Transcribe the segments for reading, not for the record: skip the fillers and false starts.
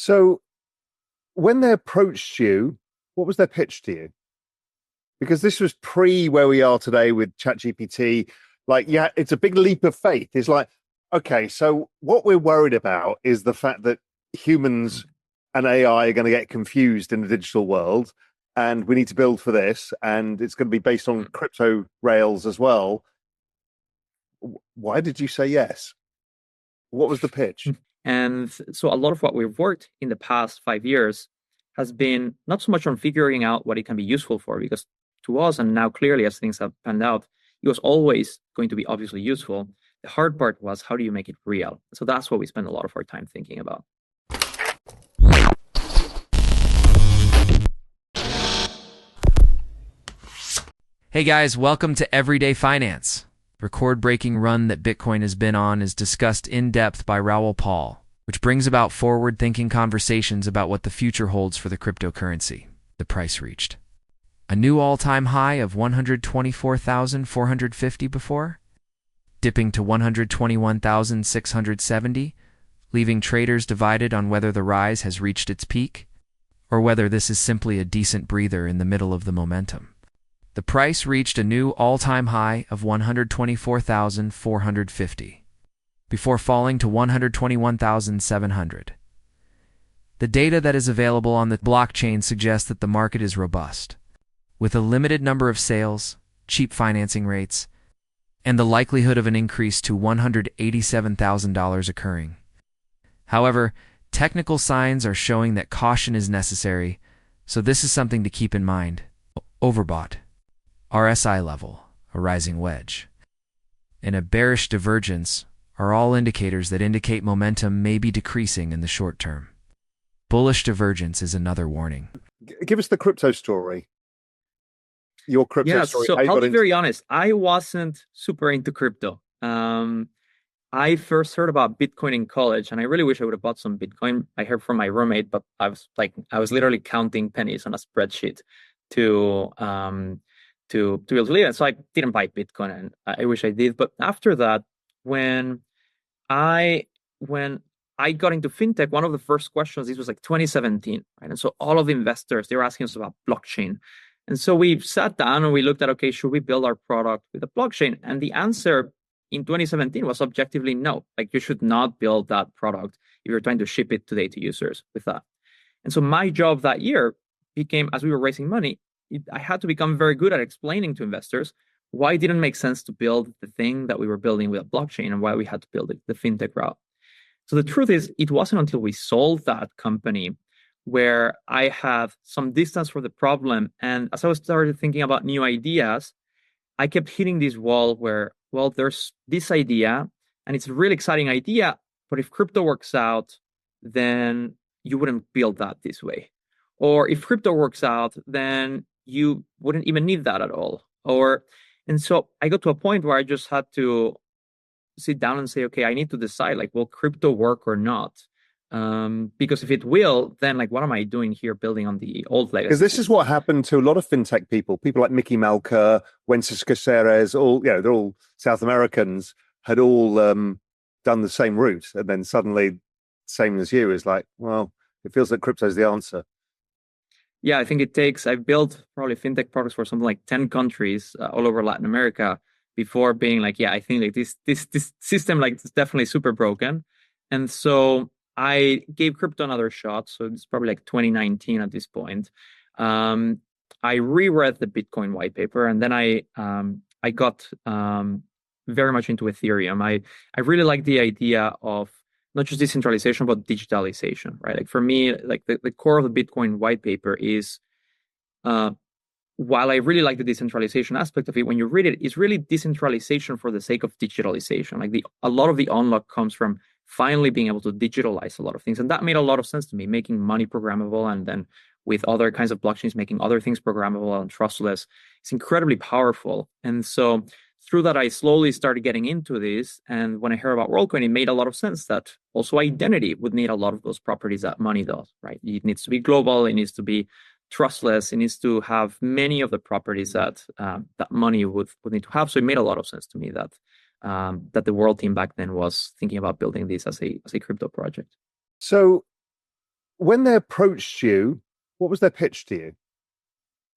So when they approached you, what was their pitch to you? Because this was pre where we are today with ChatGPT. Like, yeah, it's a big leap of faith. It's like, okay, so what we're worried about is the fact that humans and AI are going to get confused in the digital world, and we need to build for this, and it's going to be based on crypto rails as well. Why did you say yes? What was the pitch? And so a lot of what we've worked in the past 5 years has been not so much on figuring out what it can be useful for, because to us, and now clearly as things have panned out, it was always going to be obviously useful. The hard part was, how do you make it real? So that's what we spend a lot of our time thinking about. Hey guys, welcome to Everyday Finance. Record-breaking run that Bitcoin has been on is discussed in depth by Raoul Pal, which brings about forward-thinking conversations about what the future holds for the cryptocurrency. The price reached a new all-time high of 124,450 before, dipping to 121,670, leaving traders divided on whether the rise has reached its peak or whether this is simply a decent breather in the middle of the momentum. The price reached a new all-time high of 124,450 before falling to 121,700. The data that is available on the blockchain suggests that the market is robust, with a limited number of sales, cheap financing rates, and the likelihood of an increase to $187,000 occurring. However, technical signs are showing that caution is necessary, so this is something to keep in mind. Overbought. RSI level, a rising wedge, and a bearish divergence are all indicators that indicate momentum may be decreasing in the short term. Bullish divergence is another warning. Give us the crypto story. Your crypto story. So I'll be very honest. I wasn't super into crypto. I first heard about Bitcoin in college, and I really wish I would have bought some Bitcoin. I heard from my roommate, but I was literally counting pennies on a spreadsheet to be able to live. And so I didn't buy Bitcoin, and I wish I did. But after that, when I got into fintech, one of the first questions, this was like 2017, right? And so all of the investors, they were asking us about blockchain. And so we sat down and we looked at, okay, should we build our product with a blockchain? And the answer in 2017 was objectively no. Like, you should not build that product if you're trying to ship it today to users with that. And so my job that year became, as we were raising money, I had to become very good at explaining to investors why it didn't make sense to build the thing that we were building with a blockchain and why we had to build it the fintech route. So the truth is, it wasn't until we sold that company where I had some distance for the problem. And as I started thinking about new ideas, I kept hitting this wall where, well, there's this idea and it's a really exciting idea, but if crypto works out, then you wouldn't build that this way. Or if crypto works out, then you wouldn't even need that at all. And so I got to a point where I just had to sit down and say, okay, I need to decide, like, will crypto work or not? Because if it will, then like, what am I doing here building on the old legacy? Because this is what happened to a lot of fintech people like Mickey Malker, Wences Caceres, they're all South Americans, had all done the same route. And then suddenly, same as you, is like, well, it feels like crypto is the answer. Yeah, I think I've built probably fintech products for something like 10 countries all over Latin America before being like, yeah, I think like this system, like, it's definitely super broken. And so I gave crypto another shot. So it's probably like 2019 at this point. I reread the Bitcoin white paper, and then I got very much into Ethereum. I really like the idea of not just decentralization, but digitalization, right? Like, for me, like the core of the Bitcoin white paper is, while I really like the decentralization aspect of it, when you read it, it's really decentralization for the sake of digitalization. Like, a lot of the unlock comes from finally being able to digitalize a lot of things. And that made a lot of sense to me, making money programmable, and then with other kinds of blockchains, making other things programmable and trustless. It's incredibly powerful. And so through that, I slowly started getting into this. And when I heard about WorldCoin, it made a lot of sense that also identity would need a lot of those properties that money does, right? It needs to be global. It needs to be trustless. It needs to have many of the properties that that money would need to have. So it made a lot of sense to me that the World team back then was thinking about building this as a crypto project. So when they approached you, what was their pitch to you?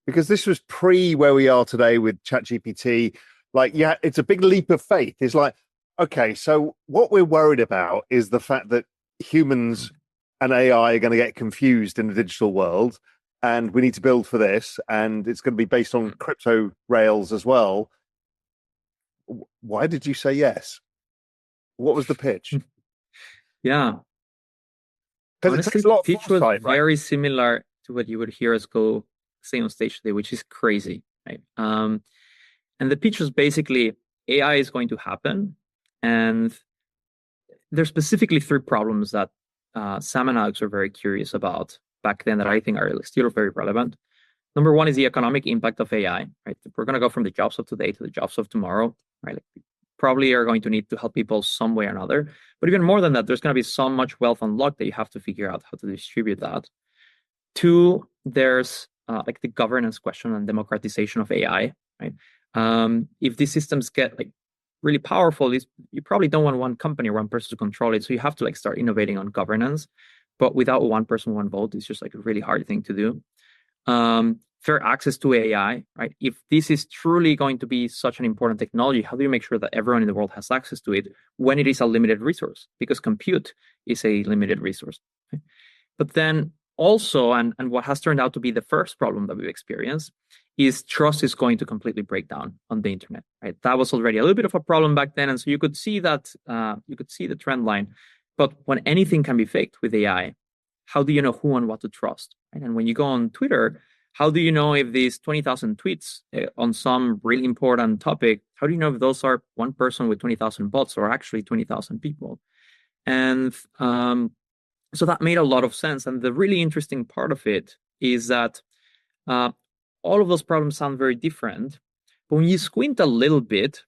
Because this was pre where we are today with ChatGPT. Like, yeah, it's a big leap of faith. It's like, okay, so what we're worried about is the fact that humans and AI are going to get confused in the digital world, and we need to build for this, and it's going to be based on crypto rails as well. Why did you say yes? What was the pitch? Yeah. Because it Honestly, takes a lot of pitch was foresight, right? very similar to what you would hear us go say on stage today, which is crazy, right? And the pitch was basically AI is going to happen, and there's specifically three problems that Sam and Alex were very curious about back then that I think are still very relevant. Number one is the economic impact of AI, right? We're going to go from the jobs of today to the jobs of tomorrow, right? Like, probably are going to need to help people some way or another. But even more than that, there's going to be so much wealth unlocked that you have to figure out how to distribute that. Two, there's like the governance question and democratization of AI, right? If these systems get like really powerful, you probably don't want one company or one person to control it. So you have to like start innovating on governance. But without one person, one vote, it's just like a really hard thing to do. Fair access to AI, right? If this is truly going to be such an important technology, how do you make sure that everyone in the world has access to it when it is a limited resource? Because compute is a limited resource. Okay? But then also, and what has turned out to be the first problem that we've experienced, is trust is going to completely break down on the internet, right? That was already a little bit of a problem back then. And so you could see that, you could see the trend line. But when anything can be faked with AI, how do you know who and what to trust? Right? And when you go on Twitter, how do you know if these 20,000 tweets on some really important topic, how do you know if those are one person with 20,000 bots or actually 20,000 people? And so that made a lot of sense. And the really interesting part of it is that all of those problems sound very different. But when you squint a little bit,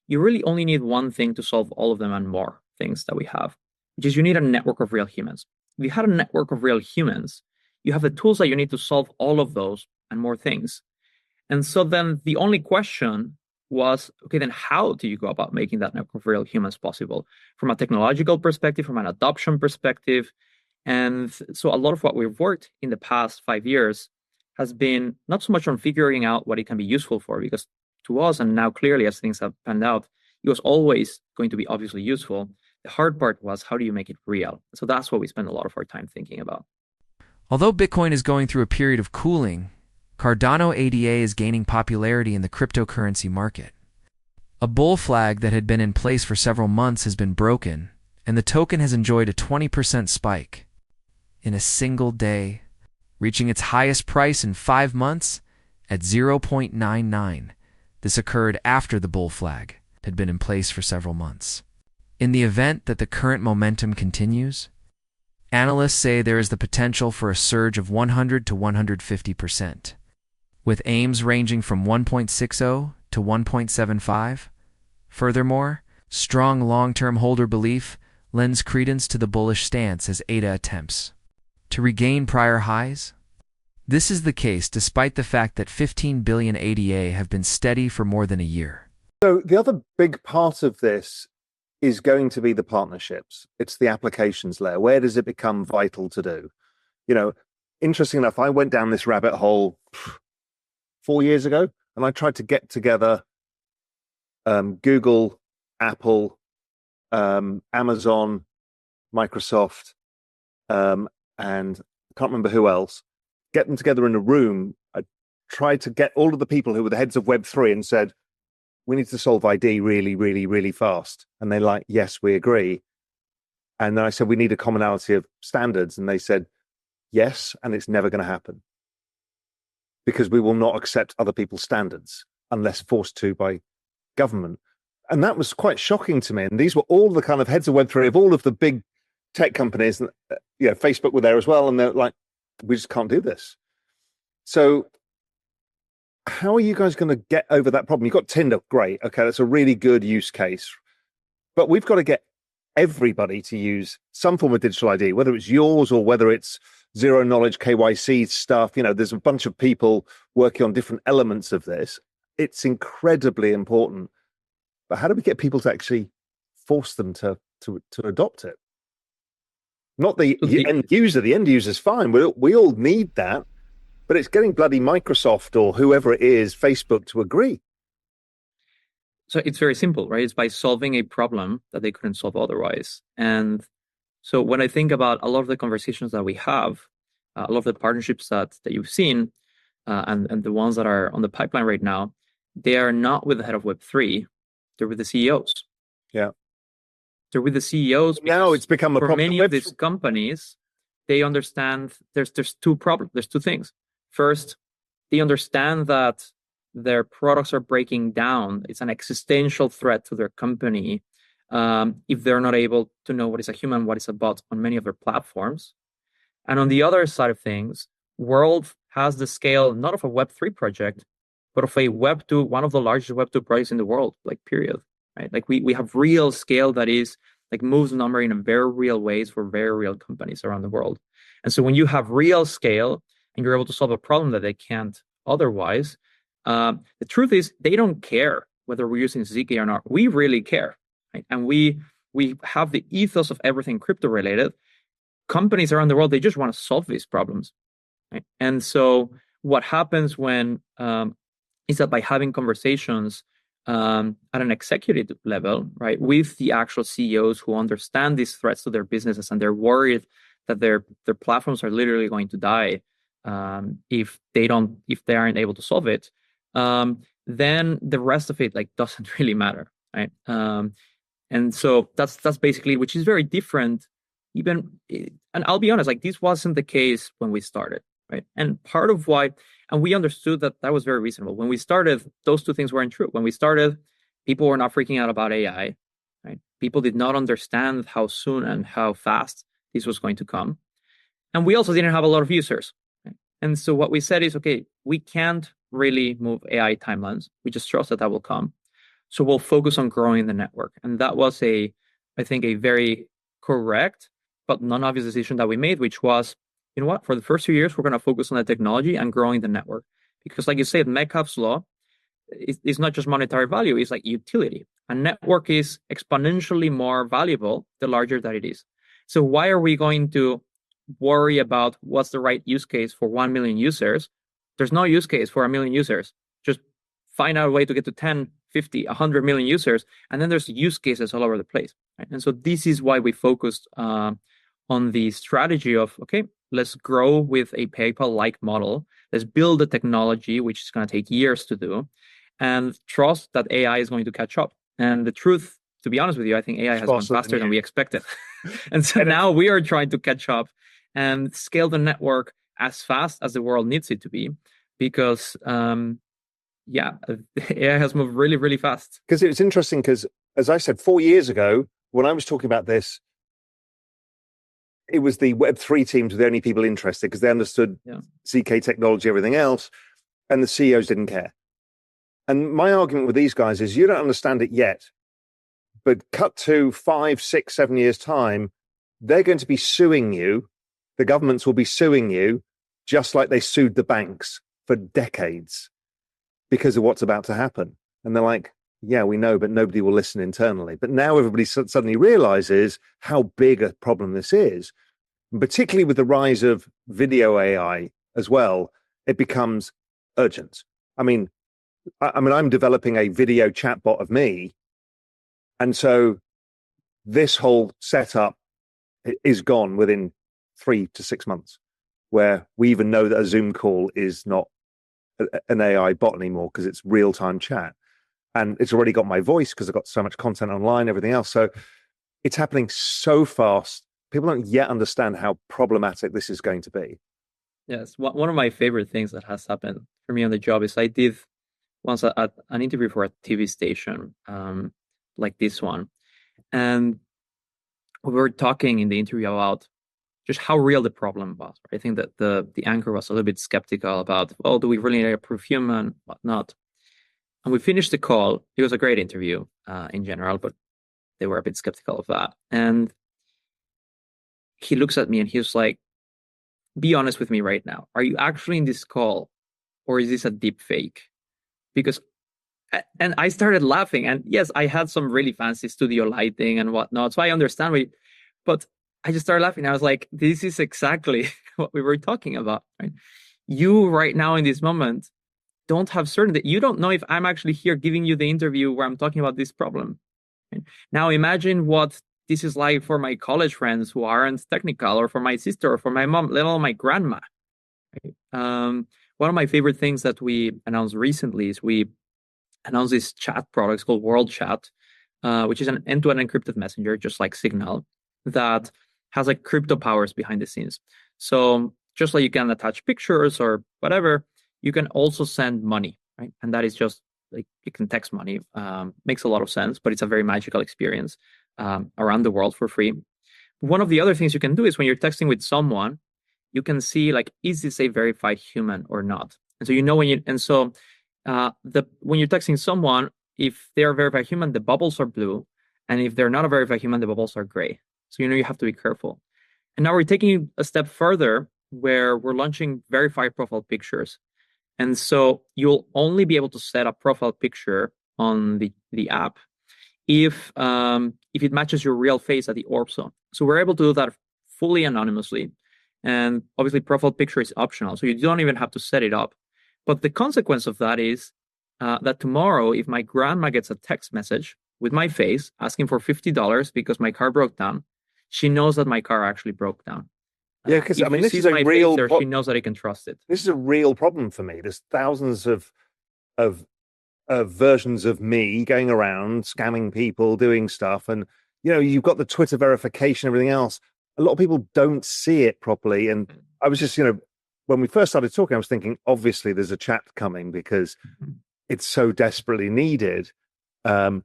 you really only need one thing to solve all of them and more things that we have, which is you need a network of real humans. If you had a network of real humans, you have the tools that you need to solve all of those and more things. And so then the only question was, okay, then how do you go about making that network of real humans possible from a technological perspective, from an adoption perspective? And so a lot of what we've worked in the past 5 years has been not so much on figuring out what it can be useful for, because to us, and now clearly as things have panned out, it was always going to be obviously useful. The hard part was, how do you make it real? So that's what we spend a lot of our time thinking about. Although Bitcoin is going through a period of cooling, Cardano ADA is gaining popularity in the cryptocurrency market. A bull flag that had been in place for several months has been broken, and the token has enjoyed a 20% spike in a single day, reaching its highest price in 5 months at 0.99. This occurred after the bull flag had been in place for several months. In the event that the current momentum continues, analysts say there is the potential for a surge of 100 to 150%, with aims ranging from 1.60 to 1.75. Furthermore, strong long-term holder belief lends credence to the bullish stance as ADA attempts to regain prior highs. This is the case despite the fact that 15 billion ADA have been steady for more than a year. So the other big part of this is going to be the partnerships. It's the applications layer. Where does it become vital to do? You know, interesting enough, I went down this rabbit hole 4 years ago, and I tried to get together Google, Apple, Amazon, Microsoft, and I can't remember who else, get them together in a room. I tried to get all of the people who were the heads of Web3 and said, we need to solve ID really, really, really fast. And they're like, yes, we agree. And then I said, we need a commonality of standards. And they said, yes, and it's never going to happen because we will not accept other people's standards unless forced to by government. And that was quite shocking to me. And these were all the kind of heads of Web3 of all of the big tech companies. Facebook were there as well. And they're like, we just can't do this. So how are you guys going to get over that problem? You've got Tinder, great. Okay, that's a really good use case. But we've got to get everybody to use some form of digital ID, whether it's yours or whether it's zero knowledge KYC stuff. There's a bunch of people working on different elements of this. It's incredibly important. But how do we get people to actually force them to adopt it? Not the So the, end user. The end user's fine. We all need that, but it's getting bloody Microsoft or whoever it is, Facebook, to agree. so it's very simple, right? It's by solving a problem that they couldn't solve otherwise. And so when I think about a lot of the conversations that we have, a lot of the partnerships that you've seen, and the ones that are on the pipeline right now, they are not with the head of Web3, they're with the CEOs. Yeah. They're with the CEOs. Now it's become a for problem. many of these companies, they understand there's two problems. There's two things. First, they understand that their products are breaking down. It's an existential threat to their company if they're not able to know what is a human, what is a bot on many of their platforms. And on the other side of things, World has the scale not of a Web3 project, but of a Web2, one of the largest Web2 projects in the world, like period. Right? Like we have real scale that is like moves the number in a very real ways for very real companies around the world. And so when you have real scale and you're able to solve a problem that they can't otherwise, the truth is they don't care whether we're using ZK or not. We really care. Right? And we have the ethos of everything crypto related. Companies around the world, they just want to solve these problems. Right? And so what happens when is that by having conversations at an executive level, right, with the actual CEOs who understand these threats to their businesses and they're worried that their platforms are literally going to die if they aren't able to solve it, then the rest of it like doesn't really matter, right? And so that's basically, which is very different. And I'll be honest, like this wasn't the case when we started, right? And part of why, and we understood that was very reasonable. When we started, those two things weren't true. When we started, people were not freaking out about AI, right? People did not understand how soon and how fast this was going to come. And we also didn't have a lot of users. Right? And so what we said is, okay, we can't really move AI timelines. We just trust that will come. So we'll focus on growing the network. And that was I think, a very correct but non-obvious decision that we made, which was, you know what, for the first 2 years, we're going to focus on the technology and growing the network. Because like you said, Metcalfe's law is not just monetary value, it's like utility. A network is exponentially more valuable the larger that it is. So why are we going to worry about what's the right use case for 1 million users? There's no use case for 1 million users. Just find out a way to get to 10, 50, 100 million users. And then there's use cases all over the place. Right? And so this is why we focused on the strategy of, okay, let's grow with a PayPal-like model. Let's build the technology, which is going to take years to do, and trust that AI is going to catch up. And the truth, to be honest with you, I think AI has gone faster than we expected. And so now we are trying to catch up and scale the network as fast as the world needs it to be, because AI has moved really, really fast. Because it's interesting because, as I said, 4 years ago, when I was talking about this, it was the Web3 teams were the only people interested because they understood ZK technology, everything else, and the CEOs didn't care. And my argument with these guys is you don't understand it yet, but cut to 5, 6, 7 years' time, they're going to be suing you. The governments will be suing you just like they sued the banks for decades because of what's about to happen. And they're like, yeah, we know, but nobody will listen internally. But now everybody suddenly realizes how big a problem this is. And particularly with the rise of video AI as well, it becomes urgent. I mean, I'm developing a video chatbot of me. And so this whole setup is gone within 3 to 6 months, where we even know that a Zoom call is not an AI bot anymore because it's real-time chat. And it's already got my voice because I've got so much content online, everything else. So it's happening so fast. People don't yet understand how problematic this is going to be. Yes. One of my favorite things that has happened for me on the job is I did once an interview for a TV station like this one. And we were talking in the interview about just how real the problem was. I think that the anchor was a little bit skeptical about, do we really need a proof human, whatnot. And we finished the call. It was a great interview in general, but they were a bit skeptical of that. And he looks at me and he was like, be honest with me right now. Are you actually in this call or is this a deep fake? And I started laughing. And yes, I had some really fancy studio lighting and whatnot. So I understand but I just started laughing. I was like, this is exactly what we were talking about, right? You right now in this moment don't have certainty. You don't know if I'm actually here giving you the interview where I'm talking about this problem. Right? Now imagine what this is like for my college friends who aren't technical, or for my sister, or for my mom, let alone my grandma. Right? One of my favorite things that we announced recently is we announced this chat product called World Chat, which is an end-to-end encrypted messenger, just like Signal, that has like crypto powers behind the scenes. So just like you can attach pictures or whatever, you can also send money, right? And that is just like you can text money. Makes a lot of sense, but it's a very magical experience around the world for free. One of the other things you can do is when you're texting with someone, you can see like, is this a verified human or not? And so you know when you when you're texting someone, if they're a verified human, the bubbles are blue, and if they're not a verified human, the bubbles are gray. So you have to be careful. And now we're taking a step further where we're launching verified profile pictures. And so you'll only be able to set a profile picture on the app if it matches your real face at the orb zone. So we're able to do that fully anonymously. And obviously profile picture is optional, so you don't even have to set it up. But the consequence of that is that tomorrow, if my grandma gets a text message with my face asking for $50 because my car broke down, she knows that my car actually broke down. Yeah, because I mean, this is a real. She knows that I can trust it. This is a real problem for me. There's thousands of versions of me going around scamming people, doing stuff, and you've got the Twitter verification, everything else. A lot of people don't see it properly, and I was just, when we first started talking, I was thinking, obviously, there's a chat coming because it's so desperately needed to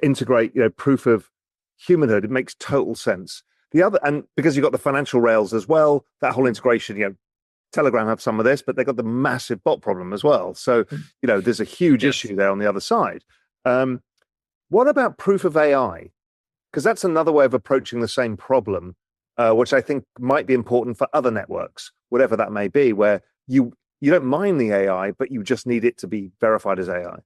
integrate, proof of humanhood. It makes total sense. The other, and because you've got the financial rails as well, that whole integration, Telegram have some of this, but they've got the massive bot problem as well. So, there's a huge issue there on the other side. What about proof of AI? Because that's another way of approaching the same problem, which I think might be important for other networks, whatever that may be, where you don't mind the AI, but you just need it to be verified as AI.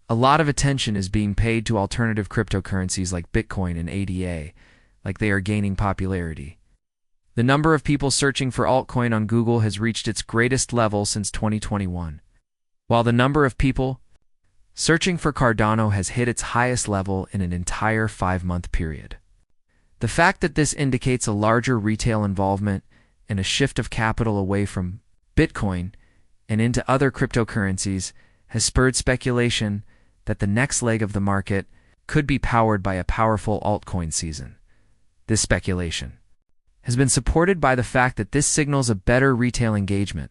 A lot of attention is being paid to alternative cryptocurrencies like Bitcoin and ADA, like they are gaining popularity. The number of people searching for altcoin on Google has reached its greatest level since 2021, while the number of people searching for Cardano has hit its highest level in an entire 5-month period. The fact that this indicates a larger retail involvement and a shift of capital away from Bitcoin and into other cryptocurrencies has spurred speculation that the next leg of the market could be powered by a powerful altcoin season. This speculation has been supported by the fact that this signals a better retail engagement,